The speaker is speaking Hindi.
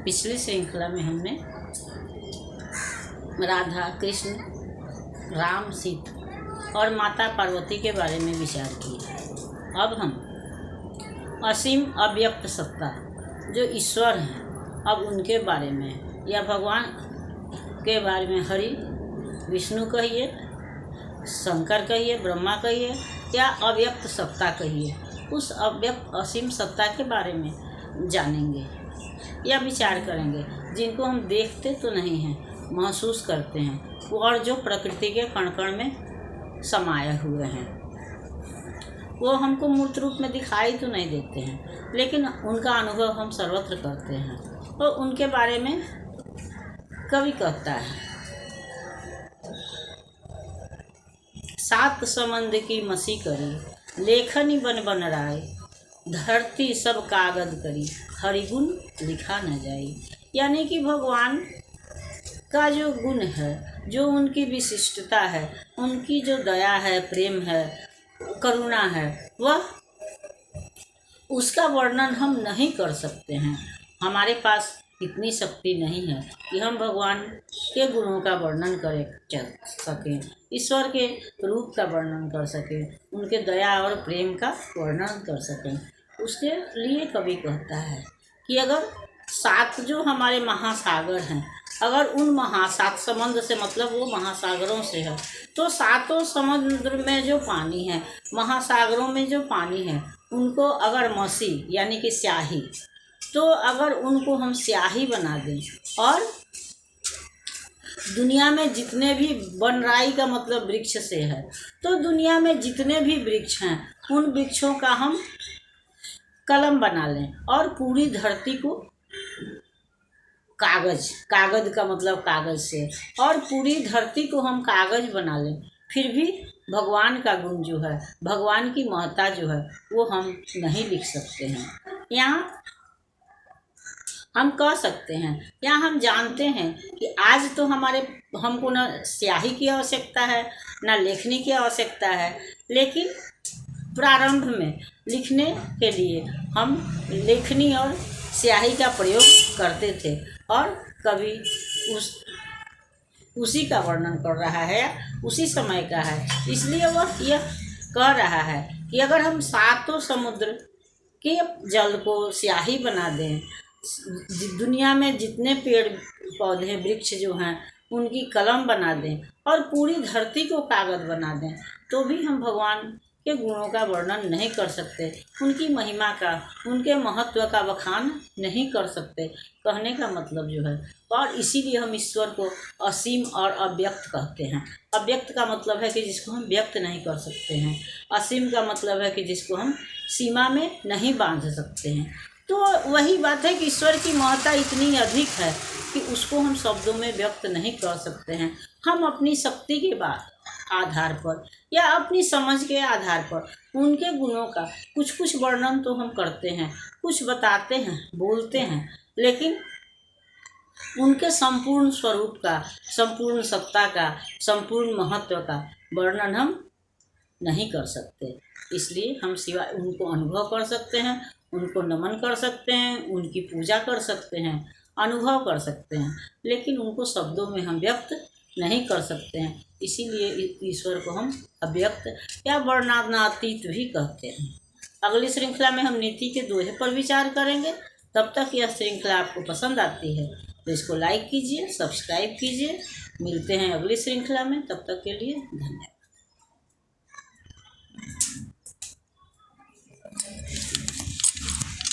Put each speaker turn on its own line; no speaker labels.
पिछली श्रृंखला में हमने राधा कृष्ण राम सीता और माता पार्वती के बारे में विचार किया। अब हम असीम अव्यक्त सत्ता जो ईश्वर हैं अब उनके बारे में या भगवान के बारे में हरि विष्णु कहिए, शंकर कहिए, ब्रह्मा कहिए या अव्यक्त सत्ता कहिए, उस अव्यक्त असीम सत्ता के बारे में जानेंगे या विचार करेंगे, जिनको हम देखते तो नहीं हैं, महसूस करते हैं और जो प्रकृति के कण कण में समाये हुए हैं। वो हमको मूर्त रूप में दिखाई तो नहीं देते हैं, लेकिन उनका अनुभव हम सर्वत्र करते हैं। और उनके बारे में कवि कहता है, सात समंद की मसी करी, लेखनी बन बन राय, धरती सब कागज करी, हरिगुण लिखा न जाई। यानी कि भगवान का जो गुण है, जो उनकी विशिष्टता है, उनकी जो दया है, प्रेम है, करुणा है, वह उसका वर्णन हम नहीं कर सकते हैं। हमारे पास इतनी शक्ति नहीं है कि हम भगवान के गुणों का वर्णन कर सकें, ईश्वर के रूप का वर्णन कर सकें, उनके दया और प्रेम का वर्णन कर सकें। उसके लिए कवि कहता है कि अगर सात जो हमारे महासागर हैं, अगर उन सात समुद्र से मतलब वो महासागरों से है, तो सातों समुद्र में जो पानी है, महासागरों में जो पानी है, उनको अगर मसी यानी कि स्याही, तो अगर उनको हम स्याही बना दें और दुनिया में जितने भी वनराई का मतलब वृक्ष से है, तो दुनिया में जितने भी वृक्ष हैं उन वृक्षों का हम कलम बना लें और पूरी धरती को कागज का मतलब कागज से, और पूरी धरती को हम कागज बना लें, फिर भी भगवान का गुण जो है, भगवान की महत्ता जो है, वो हम नहीं लिख सकते हैं। यहाँ हम कह सकते हैं या हम जानते हैं कि आज तो हमको न स्याही की आवश्यकता है, न लेखनी की आवश्यकता है, लेकिन प्रारंभ में लिखने के लिए हम लेखनी और स्याही का प्रयोग करते थे, और कवि उसी का वर्णन कर रहा है, उसी समय का है। इसलिए वह यह कह रहा है कि अगर हम सातों समुद्र के जल को स्याही बना दें, दुनिया में जितने पेड़ पौधे वृक्ष जो हैं उनकी कलम बना दें और पूरी धरती को कागज बना दें, तो भी हम भगवान के गुणों का वर्णन नहीं कर सकते, उनकी महिमा का, उनके महत्व का बखान नहीं कर सकते। कहने का मतलब जो है, और इसीलिए हम ईश्वर को असीम और अव्यक्त कहते हैं। अव्यक्त का मतलब है कि जिसको हम व्यक्त नहीं कर सकते हैं, असीम का मतलब है कि जिसको हम सीमा में नहीं बांध सकते हैं। तो वही बात है कि ईश्वर की महत्ता इतनी अधिक है कि उसको हम शब्दों में व्यक्त नहीं कर सकते हैं। हम अपनी शक्ति के आधार पर या अपनी समझ के आधार पर उनके गुणों का कुछ कुछ वर्णन तो हम करते हैं, कुछ बताते हैं, बोलते हैं, लेकिन उनके संपूर्ण स्वरूप का, संपूर्ण सत्ता का, संपूर्ण महत्व का वर्णन हम नहीं कर सकते। इसलिए हम सिवाय उनको अनुभव कर सकते हैं, उनको नमन कर सकते हैं, उनकी पूजा कर सकते हैं, अनुभव कर सकते हैं, लेकिन उनको शब्दों में हम व्यक्त नहीं कर सकते हैं। इसीलिए ईश्वर को हम अव्यक्त या वर्णनातीत भी कहते हैं। अगली श्रृंखला में हम नीति के दोहे पर विचार करेंगे। तब तक यह श्रृंखला आपको पसंद आती है तो इसको लाइक कीजिए, सब्सक्राइब कीजिए। मिलते हैं अगली श्रृंखला में, तब तक के लिए धन्यवाद।